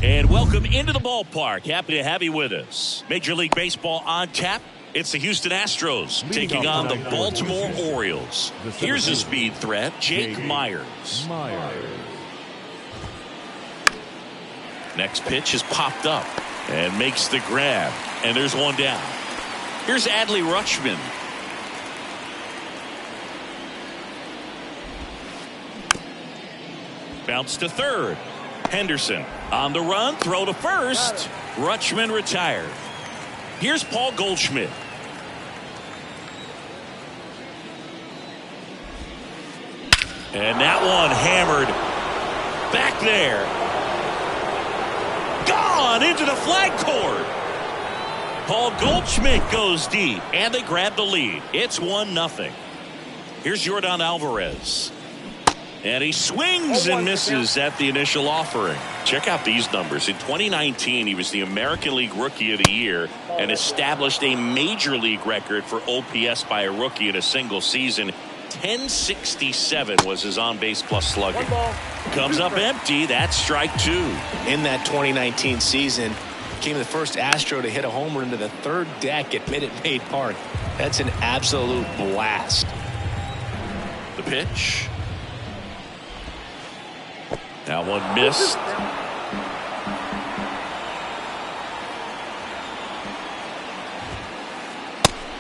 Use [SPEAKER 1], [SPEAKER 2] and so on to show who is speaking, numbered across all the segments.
[SPEAKER 1] And welcome into the ballpark. Happy to have you with us. Major League Baseball on tap. It's the Houston Astros taking on the Baltimore Orioles. Here's a speed threat, Jake Meyers. Next pitch is popped up and makes the grab. And there's one down. Here's Adley Rutschman. Bounce to third. Henderson on the run, throw to first. Rutschman retired. Here's Paul Goldschmidt. And that one hammered back there. Gone into the flag cord. Paul Goldschmidt goes deep, and they grab the lead. It's 1-0. Here's Yordan Alvarez. And he swings and misses at the initial offering. Check out these numbers. In 2019, he was the American League Rookie of the Year and established a Major League record for OPS by a rookie in a single season. 1067 was his on-base plus slugging. Comes up empty. That's strike two.
[SPEAKER 2] In that 2019 season, became the first Astro to hit a homer into the third deck at Minute Maid Park. That's an absolute blast.
[SPEAKER 1] The pitch. Now one missed.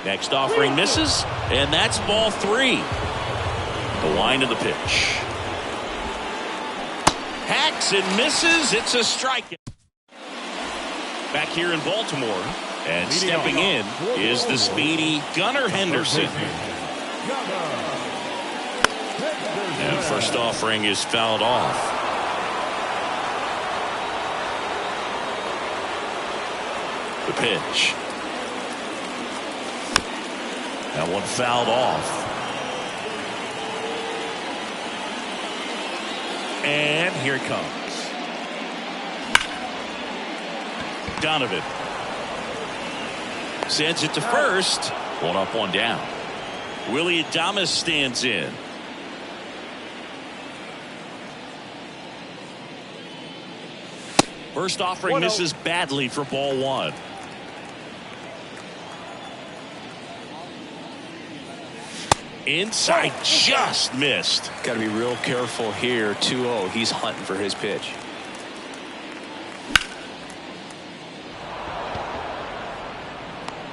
[SPEAKER 1] Next offering misses, and that's ball three. The line of the pitch. Hacks and misses. It's a strike. Back here in Baltimore, and stepping in is the speedy Gunnar Henderson. And first offering is fouled off. The pitch. That one fouled off. And here it comes. Donovan sends it to first. One up, one down. Willy Adames stands in. First offering misses badly for ball one. Inside, just missed.
[SPEAKER 2] Got to be real careful here. 2-0. He's hunting for his pitch.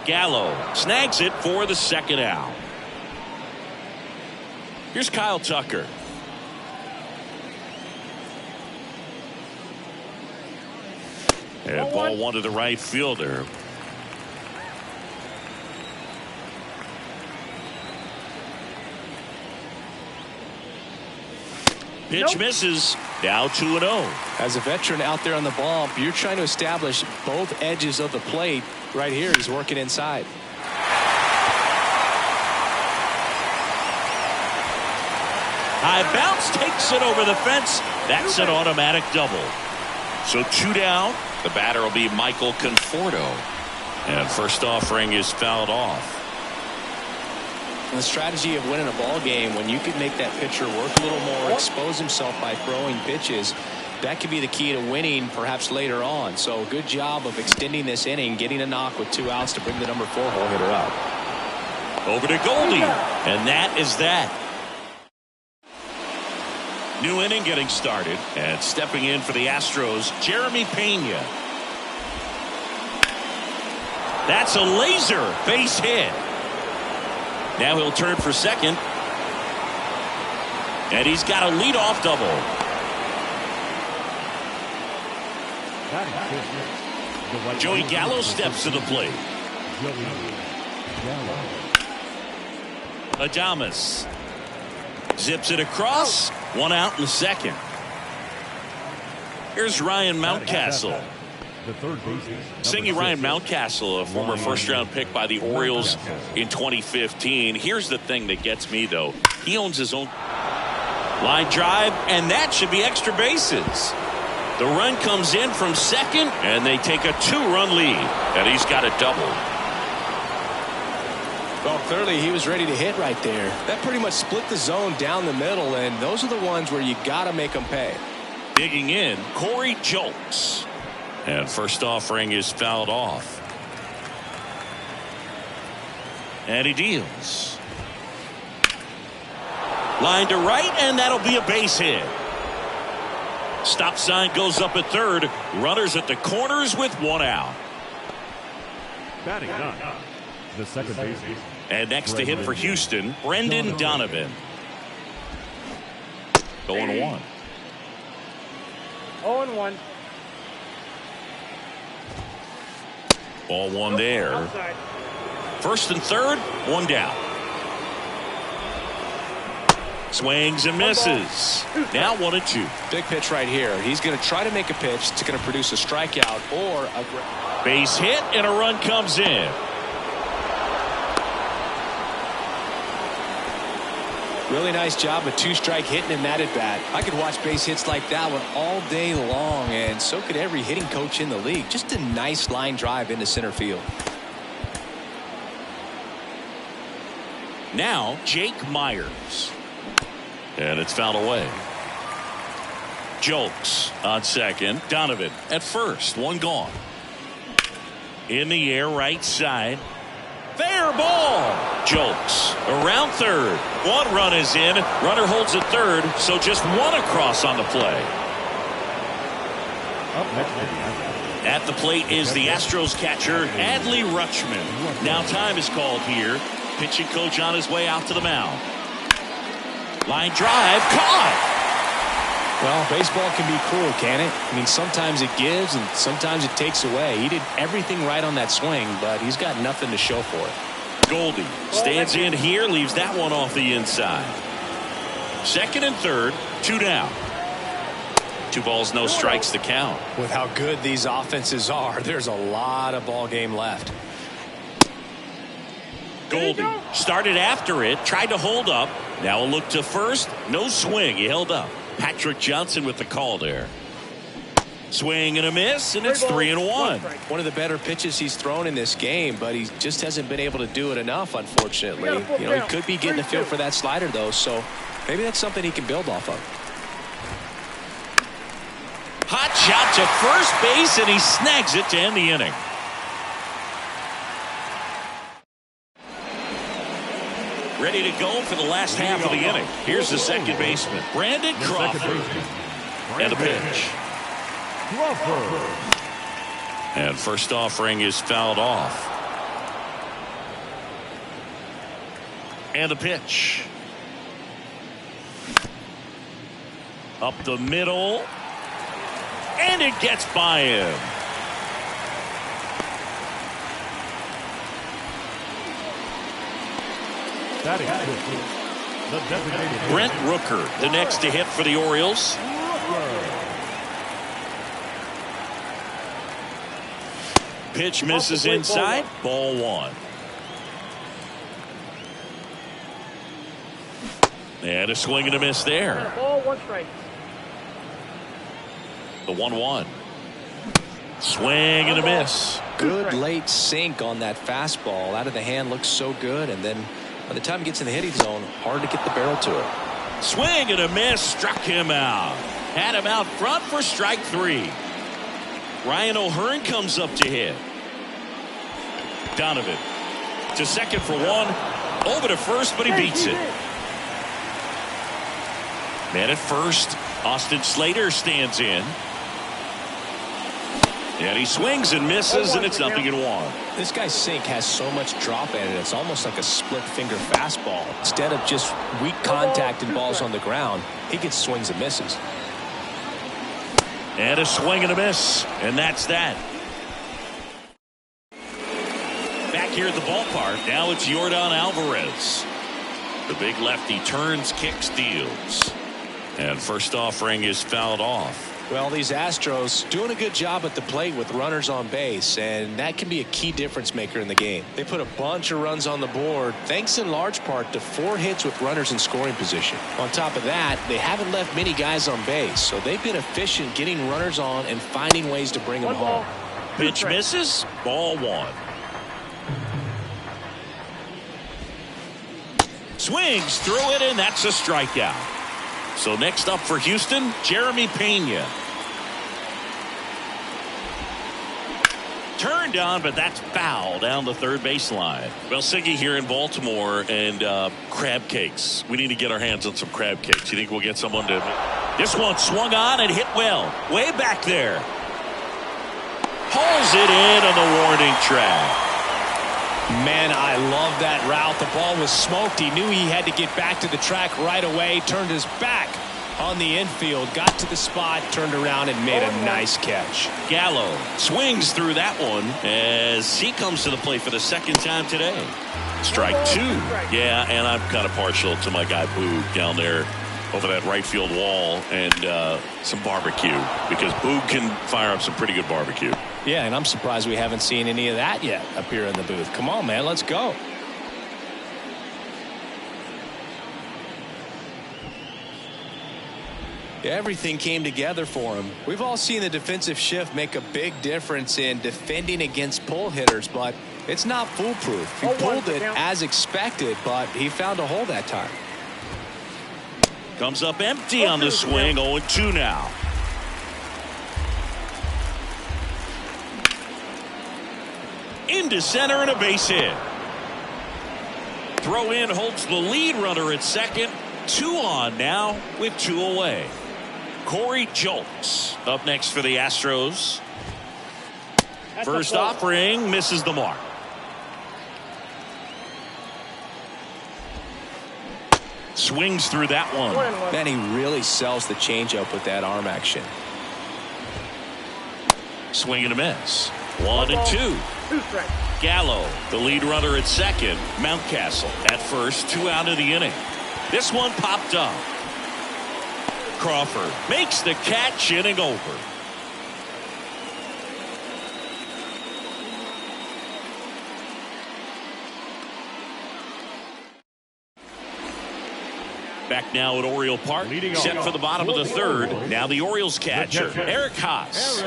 [SPEAKER 1] Gallo snags it for the second out. Here's Kyle Tucker. And ball one to the right fielder. Pitch misses. Now 2-0.
[SPEAKER 2] As a veteran out there on the ball, you're trying to establish both edges of the plate. Right here, he's working inside.
[SPEAKER 1] High bounce takes it over the fence. That's an automatic double. So two down. The batter will be Michael Conforto. And first offering is fouled off.
[SPEAKER 2] The strategy of winning a ball game, when you can make that pitcher work a little more, expose himself by throwing pitches, that could be the key to winning perhaps later on. So good job of extending this inning, getting a knock with 2 outs to bring the number 4 hole hitter up.
[SPEAKER 1] Over to Goldie. And that is that. New inning getting started. And stepping in for the Astros, Jeremy Pena. That's a laser base hit. Now he'll turn for second. And he's got a leadoff double. Joey Gallo steps to the plate. Adames zips it across. 1 out in the second. Here's Ryan Mountcastle. Singing Ryan Mountcastle, a former first-round pick by the Orioles in 2015. Here's the thing that gets me, though. He owns his own line drive, and that should be extra bases. The run comes in from second, and they take a 2-run lead. And he's got a double.
[SPEAKER 2] Well, clearly he was ready to hit right there. That pretty much split the zone down the middle, and those are the ones where you got to make them pay.
[SPEAKER 1] Digging in, Corey Julks. And first offering is fouled off. And he deals. Line to right, and that'll be a base hit. Stop sign goes up at third. Runners at the corners with one out.
[SPEAKER 3] Batting none. The second baseman.
[SPEAKER 1] And next to hit for Houston, Brendan Donovan. 0-1.
[SPEAKER 4] 0-1.
[SPEAKER 1] Ball one there.
[SPEAKER 4] Outside.
[SPEAKER 1] First and third, one down. Swings and misses. Now 1-2.
[SPEAKER 2] Big pitch right here. He's going to try to make a pitch that's going to produce a strikeout or a
[SPEAKER 1] base hit, and a run comes in.
[SPEAKER 2] Really nice job of two-strike hitting in that at bat. I could watch base hits like that one all day long, and so could every hitting coach in the league. Just a nice line drive into center field.
[SPEAKER 1] Now Jake Myers. And it's fouled away. Jolks on second. Donovan at first. One gone. In the air, right side. Fair ball. Jolks around third. One run is in. Runner holds at third, so just one across on the play.
[SPEAKER 3] Up next.
[SPEAKER 1] At the plate is the Astros catcher, Adley Rutschman. Now time is called here. Pitching coach on his way out to the mound. Line drive, caught.
[SPEAKER 2] Well, baseball can be cruel, can it? I mean, sometimes it gives and sometimes it takes away. He did everything right on that swing, but he's got nothing to show for it.
[SPEAKER 1] Goldie stands in here, leaves that one off the inside. Second and third, two down. 2 balls, no strikes to count.
[SPEAKER 2] With how good these offenses are, there's a lot of ball game left.
[SPEAKER 1] Goldie started after it, tried to hold up. Now a look to first. No swing. He held up. Patrick Johnson with the call there. Swing and a miss, and it's 3-1.
[SPEAKER 2] One of the better pitches he's thrown in this game, but he just hasn't been able to do it enough, unfortunately. You know, he could be getting a feel for that slider, though, so maybe that's something he can build off of.
[SPEAKER 1] Hot shot to first base, and he snags it to end the inning. Ready to go for the last half of the inning. Here's the second baseman, Brandon Crawford. And the pitch. And first offering is fouled off. And the pitch. Up the middle. And it gets by him. Brent Rooker, the next to hit for the Orioles. Pitch misses inside. Ball one. And a swing and a miss there.
[SPEAKER 4] Ball, 1 strike.
[SPEAKER 1] The 1-1. Swing and a miss.
[SPEAKER 2] Good late sink on that fastball. Out of the hand, looks so good, and then by the time he gets in the hitting zone, hard to get the barrel to it.
[SPEAKER 1] Swing and a miss, struck him out. Had him out front for strike 3. Ryan O'Hearn comes up to hit. Donovan to second for 1. Over to first, but he beats it. Man at first. Austin Slater stands in. And he swings and misses, and it's 0-1.
[SPEAKER 2] This guy's sink has so much drop in it. It's almost like a split finger fastball. Instead of just weak contact and balls on the ground, he gets swings and misses.
[SPEAKER 1] And a swing and a miss, and that's that. Back here at the ballpark, now it's Yordan Alvarez. The big lefty turns, kicks, deals. And first offering is fouled off.
[SPEAKER 2] Well, these Astros doing a good job at the plate with runners on base, and that can be a key difference maker in the game. They put a bunch of runs on the board, thanks in large part to 4 hits with runners in scoring position. On top of that, they haven't left many guys on base, so they've been efficient getting runners on and finding ways to bring them home.
[SPEAKER 1] Pitch misses, ball 1. Swings through it, and that's a strikeout. So next up for Houston, Jeremy Pena. turned on, but that's foul down the third baseline. Well, Siggy here in Baltimore, and crab cakes. We need to get our hands on some crab cakes. You think we'll get someone to... This one swung on and hit well. Way back there. Hauls it in on the warning track.
[SPEAKER 2] Man, I love that route. The ball was smoked. He knew he had to get back to the track right away. Turned his back on the infield. Got to the spot. Turned around and made a nice catch.
[SPEAKER 1] Gallo swings through that one as he comes to the plate for the second time today. Strike two. Yeah, and I'm kind of partial to my guy Boog down there over that right field wall, and some barbecue, because Boog can fire up some pretty good barbecue.
[SPEAKER 2] Yeah, and I'm surprised we haven't seen any of that yet up here in the booth. Come on, man, let's go. Everything came together for him. We've all seen the defensive shift make a big difference in defending against pull hitters, but it's not foolproof. He pulled it as expected, but he found a hole that time.
[SPEAKER 1] Comes up empty on the swing. 0-2 now. Into center and a base hit. Throw in holds the lead runner at second. 2 on now with 2 away. Corey Julks up next for the Astros. First offering misses the mark. Swings through that one.
[SPEAKER 2] Man, he really sells the changeup with that arm action.
[SPEAKER 1] Swing and a miss. 1-2. Gallo, the lead runner at second. Mountcastle at first. 2 out of the inning. This one popped up. Crawford makes the catch, inning over. Back now at Oriole Park, set for the bottom of the third. Now the Orioles catcher, Eric Haas.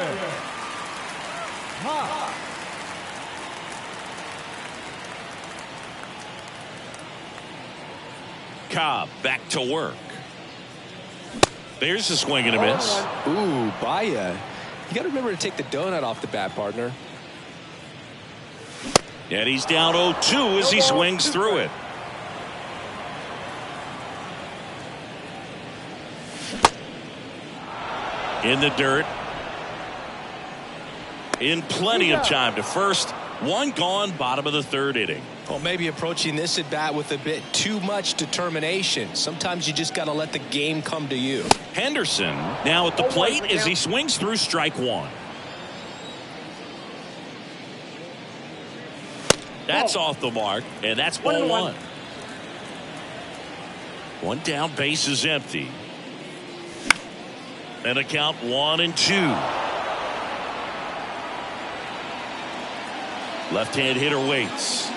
[SPEAKER 1] Cobb back to work. There's a swing and a miss.
[SPEAKER 2] Ooh, Baya. You got to remember to take the donut off the bat, partner.
[SPEAKER 1] And he's down 0-2 as he swings through it. In the dirt. In plenty of time to first. 1 gone, bottom of the third inning.
[SPEAKER 2] Well, maybe approaching this at bat with a bit too much determination. Sometimes you just got to let the game come to you.
[SPEAKER 1] Henderson now at the plate as he swings through strike 1. That's off the mark, and that's ball 1. 1 down, base is empty. And a count 1-2. Left-hand hitter waits.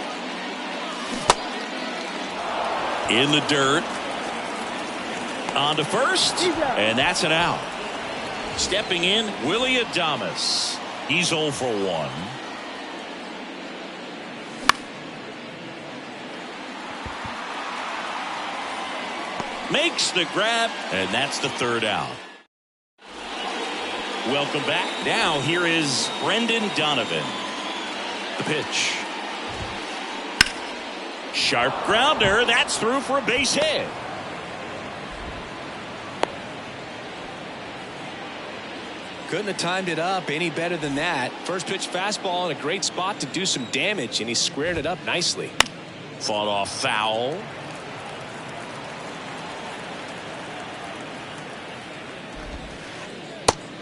[SPEAKER 1] In the dirt. On to first. And that's an out. Stepping in, Willy Adames. He's 0 for 1. Makes the grab, and that's the third out. Welcome back. Now here is Brendan Donovan. The pitch. Sharp grounder. That's through for a base hit.
[SPEAKER 2] Couldn't have timed it up any better than that. First pitch fastball in a great spot to do some damage, and he squared it up nicely.
[SPEAKER 1] Fought off foul.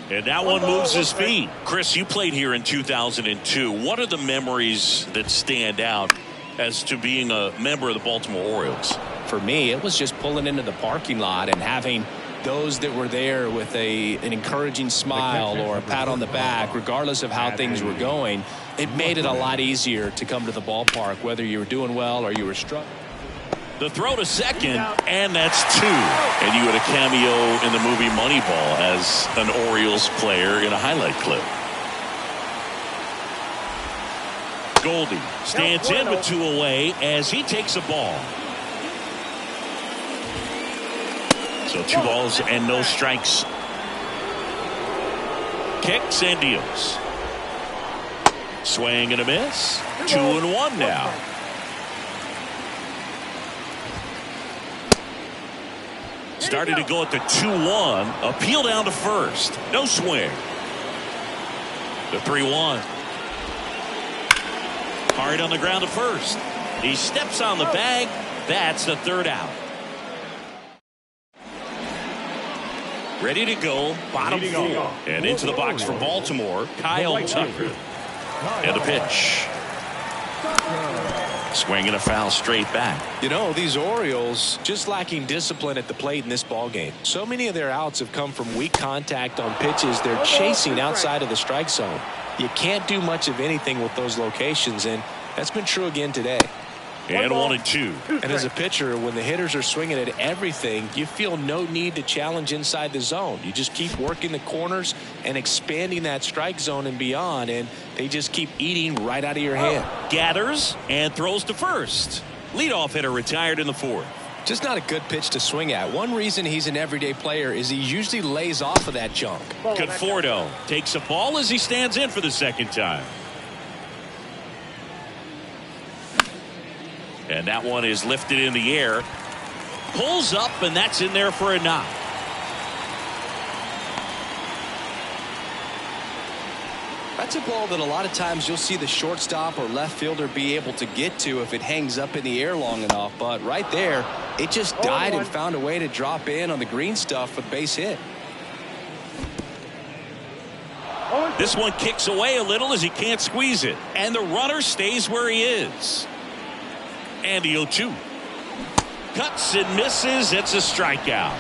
[SPEAKER 1] And that one moves his feet. Chris, you played here in 2002. What are the memories that stand out as to being a member of the Baltimore Orioles?
[SPEAKER 2] For me, it was just pulling into the parking lot and having those that were there with an encouraging smile or a pat on the back, regardless of how things were going. It made it a lot easier to come to the ballpark, whether you were doing well or you were struggling.
[SPEAKER 1] The throw to second, and that's 2. And you had a cameo in the movie Moneyball as an Orioles player in a highlight clip. Goldie stands in with 2 away as he takes a ball. So 2 balls and no strikes. Kicks and deals. Swing and a miss. 2-1 now. Started to go at the 2-1. Appeal down to first. No swing. The 3-1. Hard on the ground to first. He steps on the bag. That's the third out. Ready to go. Bottom 4. And into the box for Baltimore, Kyle Tucker. And the pitch. Swing and a foul straight back.
[SPEAKER 2] You know, these Orioles just lacking discipline at the plate in this ball game. So many of their outs have come from weak contact on pitches they're chasing outside of the strike zone. You can't do much of anything with those locations, and that's been true again today.
[SPEAKER 1] And 1-2.
[SPEAKER 2] And as a pitcher, when the hitters are swinging at everything, you feel no need to challenge inside the zone. You just keep working the corners and expanding that strike zone and beyond, and they just keep eating right out of your hand.
[SPEAKER 1] Gathers and throws to first. Leadoff hitter retired in the 4th.
[SPEAKER 2] Just not a good pitch to swing at. One reason he's an everyday player is he usually lays off of that junk.
[SPEAKER 1] Conforto takes a ball as he stands in for the second time. And that one is lifted in the air. Pulls up, and that's in there for a knock.
[SPEAKER 2] That's a ball that a lot of times you'll see the shortstop or left fielder be able to get to if it hangs up in the air long enough. But right there, it just died and found a way to drop in on the green stuff for the base hit.
[SPEAKER 1] This one kicks away a little as he can't squeeze it. And the runner stays where he is. And the 0-2. Cuts and misses. It's a strikeout.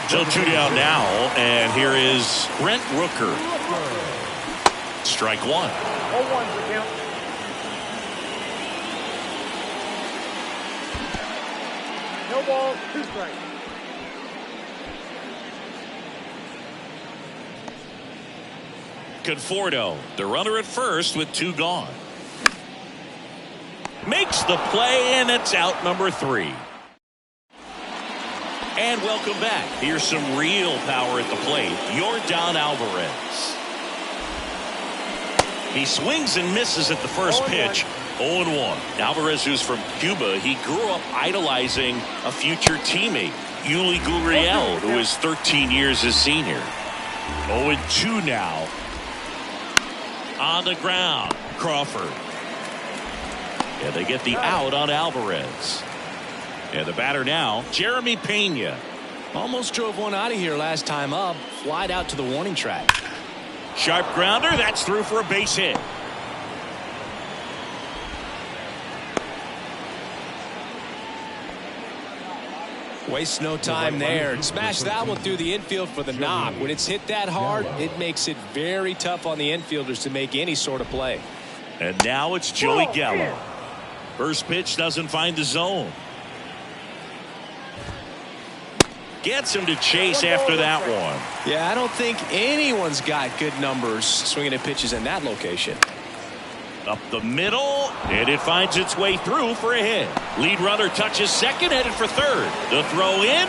[SPEAKER 1] So 2 down now. And here is Brent Rooker. Strike 1.
[SPEAKER 4] 0-1's the count. No balls, 2 strikes.
[SPEAKER 1] Conforto, the runner at first with 2 gone. Makes the play, and it's out number 3. And welcome back. Here's some real power at the plate. Yordan Alvarez. He swings and misses at the first pitch. 0-1. Alvarez, who's from Cuba, he grew up idolizing a future teammate, Yuli Gurriel, who is 13 years his senior. 0-2 now. On the ground, Crawford. And they get the out on Alvarez. And the batter now, Jeremy Pena.
[SPEAKER 2] Almost drove one out of here last time up. Flied out to the warning track.
[SPEAKER 1] Sharp grounder. That's through for a base hit.
[SPEAKER 2] Waste no time there. Smash that one through the infield for the knock. When it's hit that hard, it makes it very tough on the infielders to make any sort of play.
[SPEAKER 1] And now it's Joey Gallo. First pitch doesn't find the zone. Gets him to chase after that one.
[SPEAKER 2] Yeah, I don't think anyone's got good numbers swinging at pitches in that location.
[SPEAKER 1] Up the middle, and it finds its way through for a hit. Lead runner touches second, headed for third. The throw in.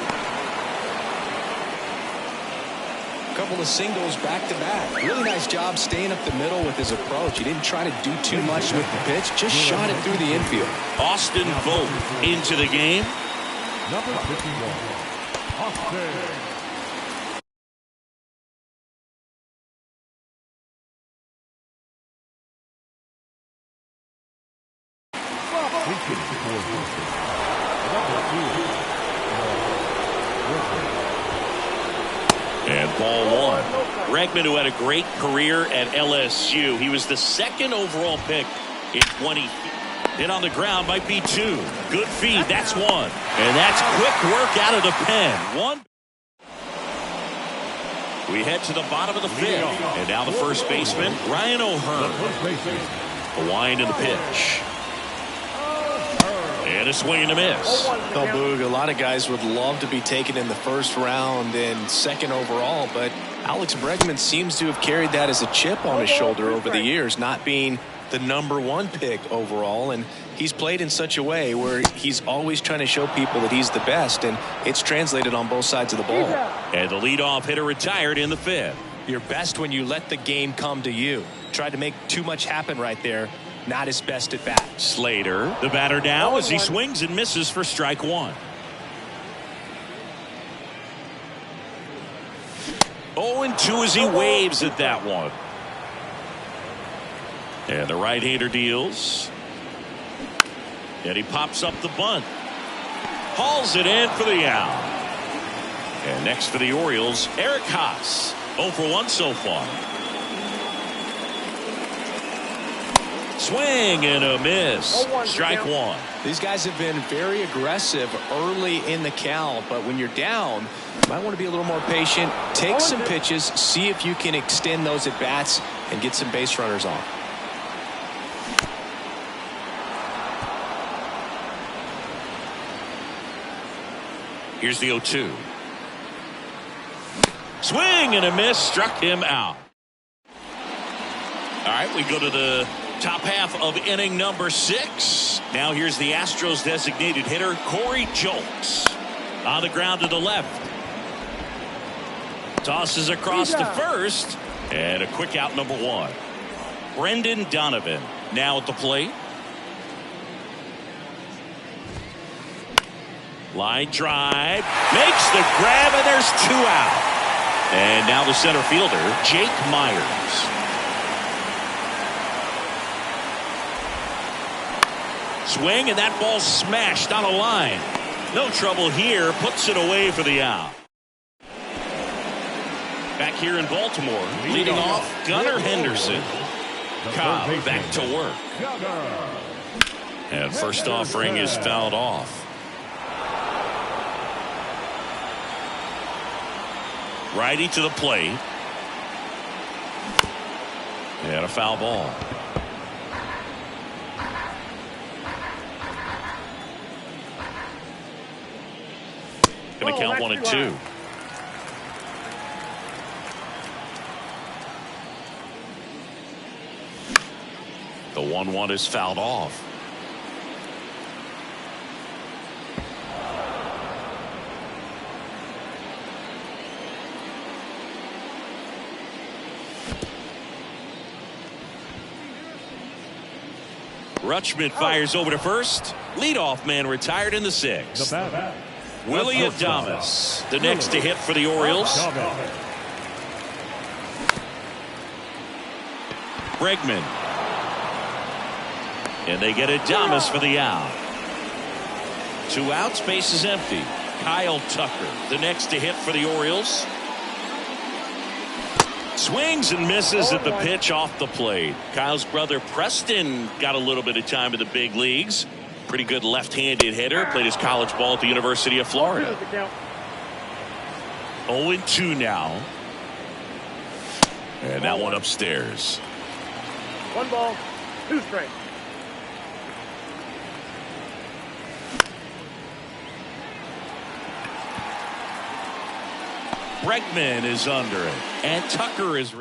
[SPEAKER 2] Couple of singles back to back. Really nice job staying up the middle with his approach. He didn't try to do too much with the pitch, just shot it through the infield.
[SPEAKER 1] Austin Vogt into the game.
[SPEAKER 3] Number 51, Austin.
[SPEAKER 1] And ball 1. Bregman, who had a great career at LSU. He was the second overall pick in 20. Hit on the ground might be 2. Good feed. That's 1. And that's quick work out of the pen. 1. We head to the bottom of the 5th. And now the first baseman, Ryan O'Hearn. A wind in the pitch. And a swing and a miss.
[SPEAKER 2] Oh, Boog, a lot of guys would love to be taken in the first round and second overall, but Alex Bregman seems to have carried that as a chip on his shoulder over the years, not being the number 1 pick overall, and he's played in such a way where he's always trying to show people that he's the best, and it's translated on both sides of the ball.
[SPEAKER 1] And the leadoff hitter retired in the 5th.
[SPEAKER 2] You're best when you let the game come to you. Tried to make too much happen right there. Not his best at bat.
[SPEAKER 1] Slater, the batter now, as he swings and misses for strike one. 0-2 as he waves at that one. And the right-hander deals. And he pops up the bunt. Hauls it in for the out. And next for the Orioles, Eric Haas. 0 for 1 so far. Swing and a miss. Strike one.
[SPEAKER 2] These guys have been very aggressive early in the count, but when you're down, you might want to be a little more patient. Take some pitches, see if you can extend those at bats and get some base runners on.
[SPEAKER 1] Here's the 0-2. Swing and a miss, struck him out. All right, we go to the top half of inning number 6. Now here's the Astros designated hitter, Corey Julks. On the ground to the left. Tosses across to first. And a quick out, number 1. Brendan Donovan now at the plate. Line drive. Makes the grab, and there's 2 out. And now the center fielder, Jake Myers. Swing, and that ball smashed on a line. No trouble here. Puts it away for the out. Back here in Baltimore, leading off, Gunnar Henderson. Cobb back to work. And first offering is fouled off. Righty to the plate. And a foul ball. Going to count 1-2. The 1-1 is fouled off. Rutschman fires over to first. Leadoff man retired in the 6th. Willie Adames, the next to hit for the Orioles. Bregman. And they get Adames for the out. 2 outs, base is empty. Kyle Tucker, the next to hit for the Orioles. Swings and misses at the pitch off the plate. Kyle's brother Preston got a little bit of time in the big leagues. Pretty good left-handed hitter. Played his college ball at the University of Florida. 0-2 now. And that one upstairs.
[SPEAKER 4] 1 ball, 2 strikes.
[SPEAKER 1] Bregman is under it. And Tucker is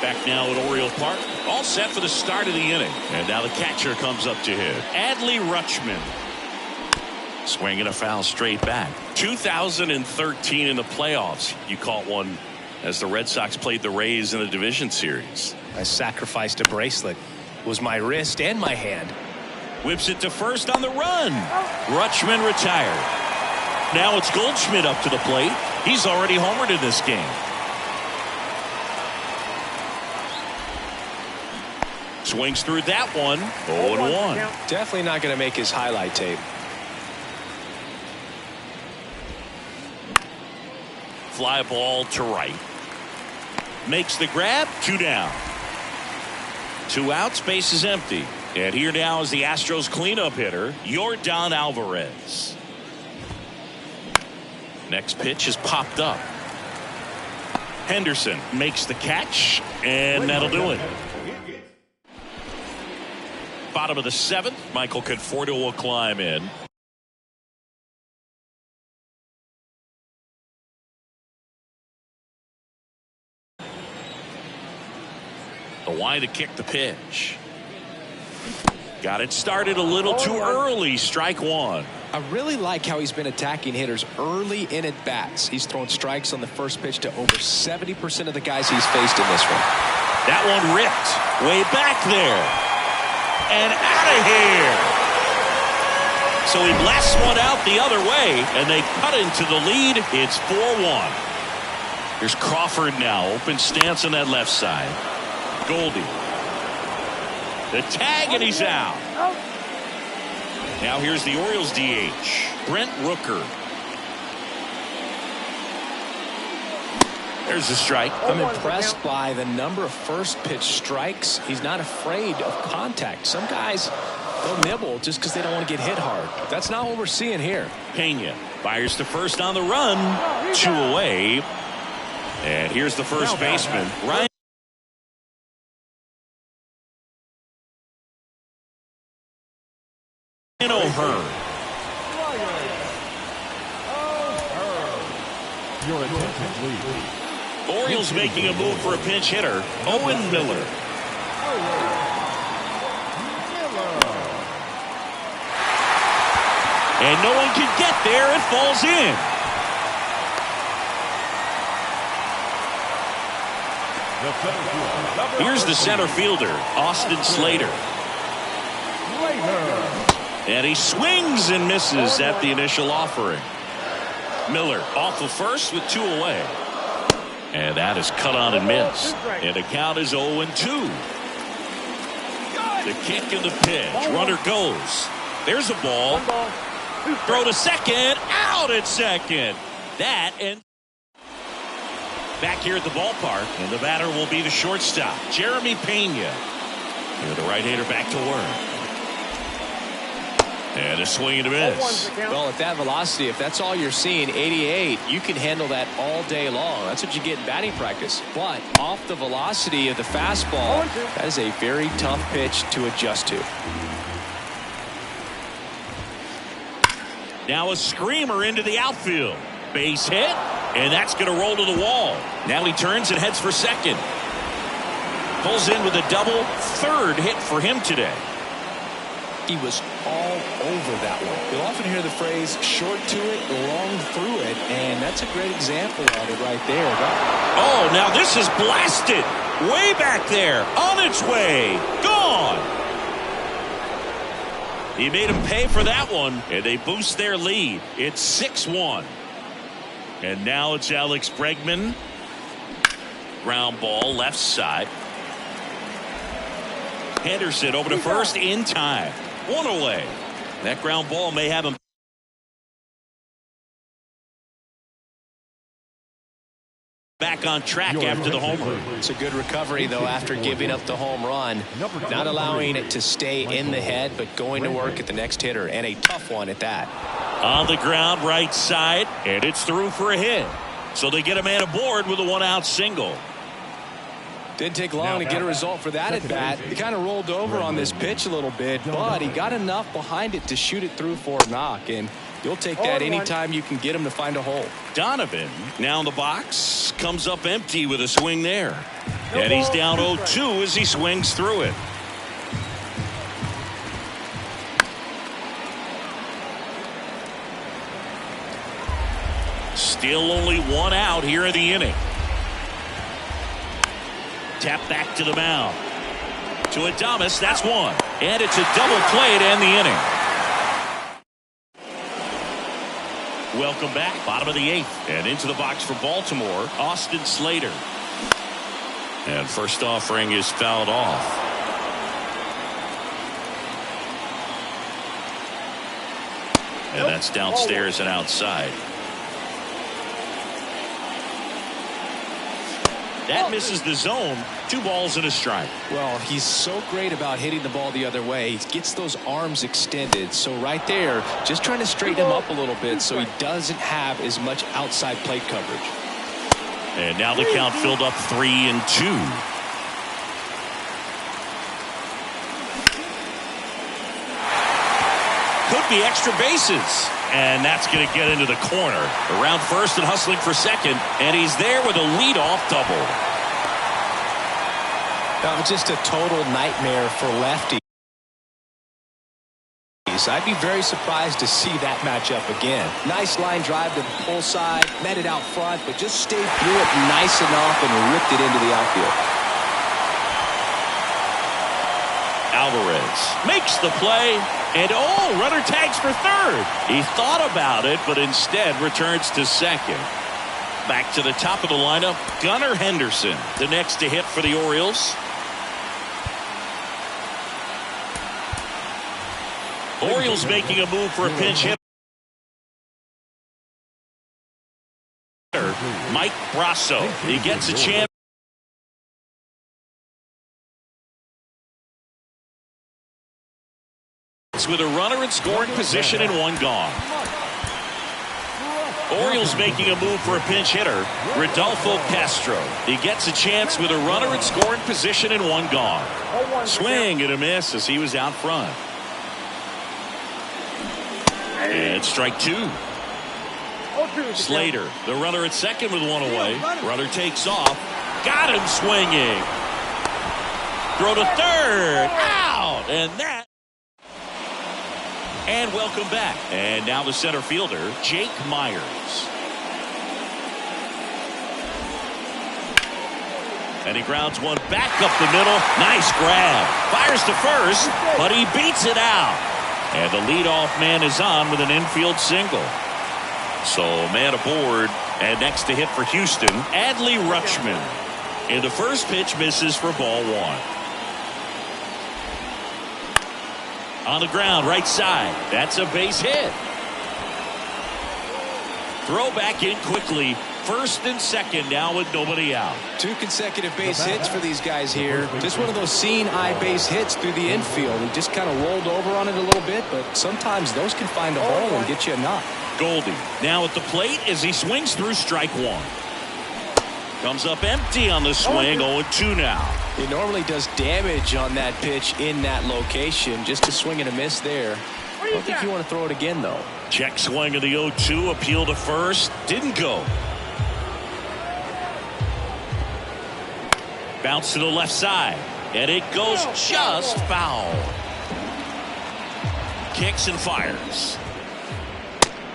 [SPEAKER 1] back now at Oriole Park. All set for the start of the inning. And now the catcher comes up to hit. Adley Rutschman. Swinging a foul straight back. 2013 in the playoffs. You caught one as the Red Sox played the Rays in the division series.
[SPEAKER 2] I sacrificed a bracelet. It was my wrist and my hand.
[SPEAKER 1] Whips it to first on the run. Rutschman retired. Now it's Goldschmidt up to the plate. He's already homered in this game. Swings through that one. 0-1.
[SPEAKER 2] Definitely not going to make his highlight tape.
[SPEAKER 1] Fly ball to right. Makes the grab. 2 down. 2 outs. Base is empty. And here now is the Astros cleanup hitter, Yordan Alvarez. Next pitch is popped up. Henderson makes the catch, and that'll do it. Bottom of the 7th, Michael Conforto will climb in. The wide to kick the pitch. Got it started a little too early. Strike 1.
[SPEAKER 2] I really like how he's been attacking hitters early in at bats. He's thrown strikes on the first pitch to over 70% of the guys he's faced in this one.
[SPEAKER 1] That one ripped way back there and out of here. So he blasts one out the other way, and they cut into the lead. It's 4-1. Here's Crawford now, open stance on that left side. Goldie. The tag, and he's out. Now here's the Orioles DH, Brent Rooker. There's the strike.
[SPEAKER 2] I'm impressed by the number of first pitch strikes. He's not afraid of contact. Some guys, they'll nibble just because they don't want to get hit hard. That's not what we're seeing here.
[SPEAKER 1] Pena fires to first on the run. 2 away. And here's the first baseman, Ryan O'Hearn.
[SPEAKER 3] Your attention, please.
[SPEAKER 1] Orioles making a move for a pinch hitter, Owen Miller. And no one can get there. It falls in. Here's the center fielder, Austin Slater. And he swings and misses at the initial offering. Miller off of first with 2 away. And that is cut on and missed. And the count is 0-2. The kick and the pitch. Runner goes. There's a ball. Throw to second. Out at second. That and back here at the ballpark. And the batter will be the shortstop, Jeremy Pena. And the right-hander back to work. And a swing and a miss.
[SPEAKER 2] Well, at that velocity, if that's all you're seeing, 88, you can handle that all day long. That's what you get in batting practice. But off the velocity of the fastball, that is a very tough pitch to adjust to.
[SPEAKER 1] Now a screamer into the outfield. Base hit, and that's going to roll to the wall. Now he turns and heads for second. Pulls in with a double, third hit for him today.
[SPEAKER 2] He was all over that one. You'll often hear the phrase short to it, long through it, and that's a great example of it right there.
[SPEAKER 1] Oh, now this is blasted way back there, on its way, gone. He made him pay for that one, and they boost their lead. It's 6-1. And now it's Alex Bregman. Ground ball left side. Henderson over to first in time. 1 away. That ground ball may have him back on track after the homer.
[SPEAKER 2] It's a good recovery, though, after giving up the home run. Not allowing it to stay in the head, but going to work at the next hitter, and a tough one at that.
[SPEAKER 1] On the ground, right side, and it's through for a hit. So they get a man aboard with a 1-out single.
[SPEAKER 2] Didn't take long to get a result for that at bat. He kind of rolled over on this pitch a little bit, but he got enough behind it to shoot it through for a knock, and you'll take that anytime you can get him to find a hole.
[SPEAKER 1] Donovan now in the box, comes up empty with a swing there. And he's down 0-2 as he swings through it. Still only 1 out here in the inning. Tap back to the mound. To Adames, that's 1. And it's a double play to end the inning. Welcome back, bottom of the 8th. And into the box for Baltimore, Austin Slater. And first offering is fouled off. And that's downstairs and outside. That misses the zone. 2 balls and a strike.
[SPEAKER 2] Well, he's so great about hitting the ball the other way. He gets those arms extended. So right there, just trying to straighten him up a little bit so he doesn't have as much outside plate coverage.
[SPEAKER 1] And now the count filled up 3-2. Could be extra bases. And that's going to get into the corner. Around first and hustling for second. And he's there with a leadoff double. That
[SPEAKER 2] was just a total nightmare for lefties. Phillies. I'd be very surprised to see that matchup again. Nice line drive to the pull side, met it out front, but just stayed through it nice enough and ripped it into the outfield.
[SPEAKER 1] Alvarez makes the play, and runner tags for third. He thought about it, but instead returns to second. Back to the top of the lineup, Gunnar Henderson, the next to hit for the Orioles. Orioles making a move for a pinch hit. Mike Brasso. He gets a chance. With a runner in scoring position and one gone. Orioles making a move for a pinch hitter, Rodolfo Castro. He gets a chance with a runner in scoring position and one gone. Swing and a miss as he was out front. And strike two. Slater, the runner at second with one away. Runner takes off. Got him swinging. Throw to third. Out. And welcome back. And now the center fielder, Jake Myers. And he grounds one back up the middle. Nice grab. Fires to first, but he beats it out. And the leadoff man is on with an infield single. So man aboard. And next to hit for Houston, Adley Rutschman. And the first pitch misses for ball one. On the ground, right side. That's a base hit. Throw back in quickly. First and second now with nobody out.
[SPEAKER 2] 2 consecutive base hits for these guys here. Just one of those seeing eye base hits through the infield. He just kind of rolled over on it a little bit, but sometimes those can find a hole and get you a knock.
[SPEAKER 1] Goldie now at the plate as he swings through strike one. Comes up empty on the swing. 0-2 now.
[SPEAKER 2] He normally does damage on that pitch in that location. Just a swing and a miss there. I don't think you want to throw it again, though.
[SPEAKER 1] Check swing of the 0-2. Appeal to first. Didn't go. Bounce to the left side. And it goes just foul. Kicks and fires.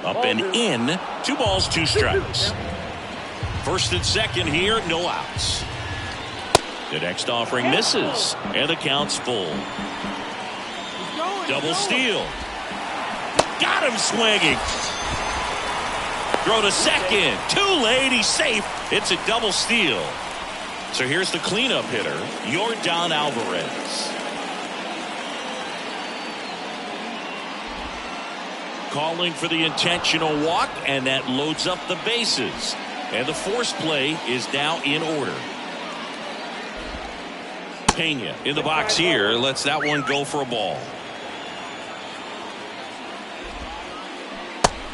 [SPEAKER 1] Up and in. 2 balls, 2 strikes. First and second here, no outs. The next offering misses, and the count's full. Double steal. Got him swinging. Throw to second. Too late. He's safe. It's a double steal. So here's the cleanup hitter, Yordan Alvarez. Calling for the intentional walk, and that loads up the bases. And the force play is now in order. Pena in the box here lets that one go for a ball.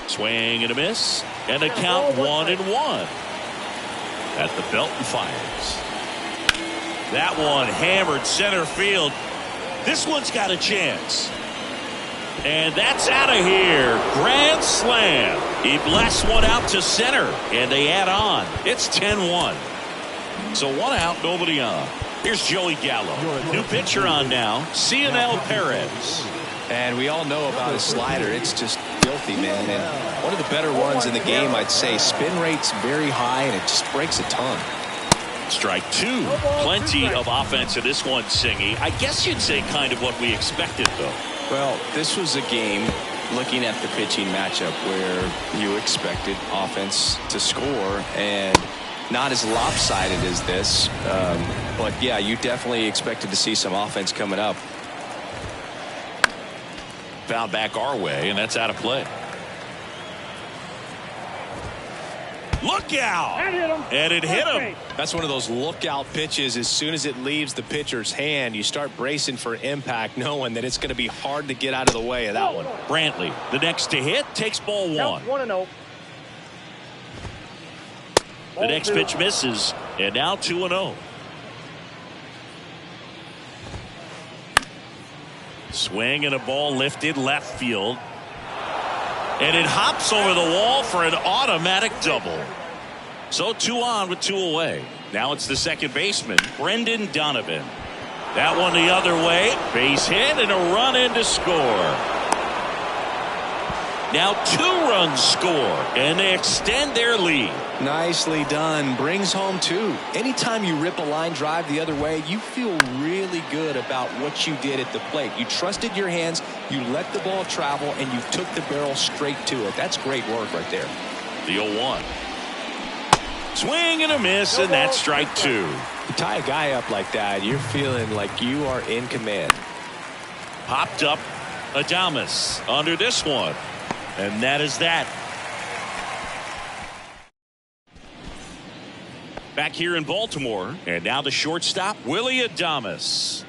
[SPEAKER 1] Swing and a miss, and a count 1-1. At the belt and fires. That one hammered center field. This one's got a chance. And that's out of here. Grand slam. He blasts one out to center, and they add on. It's 10-1. So 1 out, nobody on. Here's Joey Gallo. New pitcher on now, Cionel Perez.
[SPEAKER 2] And we all know about his slider. It's just filthy, man. And one of the better ones in the game, I'd say. Spin rate's very high, and it just breaks a ton.
[SPEAKER 1] Strike 2. Plenty of offense in this one, Singy. I guess you'd say kind of what we expected, though.
[SPEAKER 2] Well, this was a game, looking at the pitching matchup, where you expected offense to score, and not as lopsided as this. But, yeah, you definitely expected to see some offense coming up.
[SPEAKER 1] Found back our way, and that's out of play. Look out! And it hit him.
[SPEAKER 2] That's one of those lookout pitches. As soon as it leaves the pitcher's hand, you start bracing for impact, knowing that it's going to be hard to get out of the way of that one.
[SPEAKER 1] Brantley, the next to hit, takes ball 1.
[SPEAKER 4] 1-0.
[SPEAKER 1] The next pitch misses, and now 2-0. Swing and a ball lifted left field. And it hops over the wall for an automatic double. So 2 on with 2 away. Now it's the second baseman, Brendan Donovan. That one the other way. Base hit and a run in to score. Now 2 runs score, and they extend their lead.
[SPEAKER 2] Nicely done. Brings home 2. Anytime you rip a line drive the other way, you feel really good about what you did at the plate. You trusted your hands, you let the ball travel, and you took the barrel straight to it. That's great work right there.
[SPEAKER 1] The 0-1. Swing and a miss, and that's strike 2.
[SPEAKER 2] You tie a guy up like that, you're feeling like you are in command.
[SPEAKER 1] Popped up Adames under this one, and that is that. Back here in Baltimore, and now the shortstop, Willy Adames.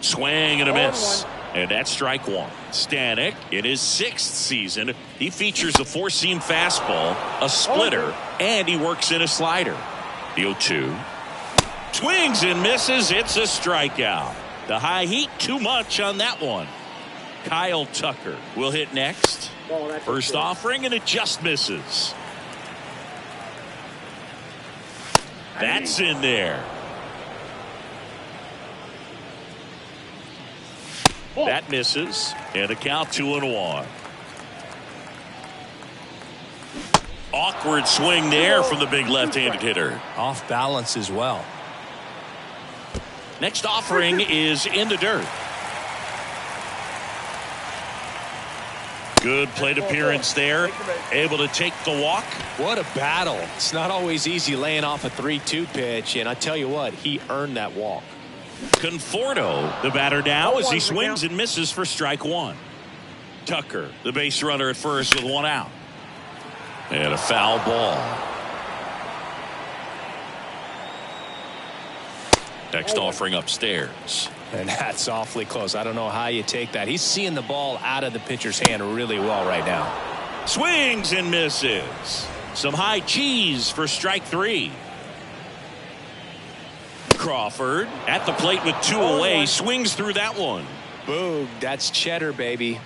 [SPEAKER 1] Swing and a miss, and that's strike 1. Stanek, in his 6th season, he features a 4-seam fastball, a splitter, and he works in a slider. The 0-2. Swings and misses. It's a strikeout. The high heat, too much on that one. Kyle Tucker will hit next. First offering, and it just misses. That's in there. That misses, and a count 2-1. Awkward swing there from the big left-handed hitter.
[SPEAKER 2] Off balance as well.
[SPEAKER 1] Next offering is in the dirt. Good plate appearance there. Able to take the walk.
[SPEAKER 2] What a battle. It's not always easy laying off a 3-2 pitch, and I tell you what, he earned that walk.
[SPEAKER 1] Conforto, the batter now, as he swings and misses for strike 1. Tucker, the base runner at first with 1 out. And a foul ball. Next offering upstairs.
[SPEAKER 2] And that's awfully close. I don't know how you take that. He's seeing the ball out of the pitcher's hand really well right now.
[SPEAKER 1] Swings and misses. Some high cheese for strike 3. Crawford at the plate with 2 away. Swings through that one.
[SPEAKER 2] Boom. That's cheddar, baby.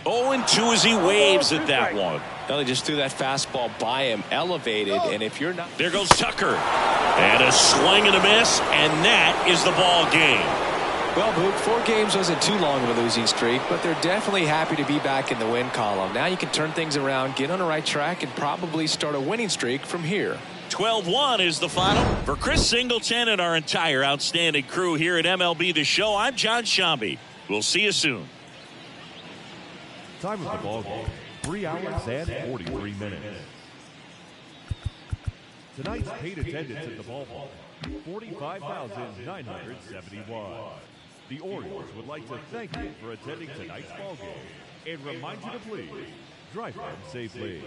[SPEAKER 1] 0-2 as he waves at that one.
[SPEAKER 2] Well, he just threw that fastball by him, elevated, and if you're not...
[SPEAKER 1] There goes Tucker. And a swing and a miss, and that is the ball game.
[SPEAKER 2] Well, Boog, 4 games wasn't too long of a losing streak, but they're definitely happy to be back in the win column. Now you can turn things around, get on the right track, and probably start a winning streak from here.
[SPEAKER 1] 12-1 is the final. For Chris Singleton and our entire outstanding crew here at MLB The Show, I'm John Shambi. We'll see you soon.
[SPEAKER 3] Time of the ball game, 3 hours and 43 minutes. Tonight's paid attendance at the ballpark, 45,971. The Orioles would like to thank you for attending tonight's ball game and remind you to please drive home safely.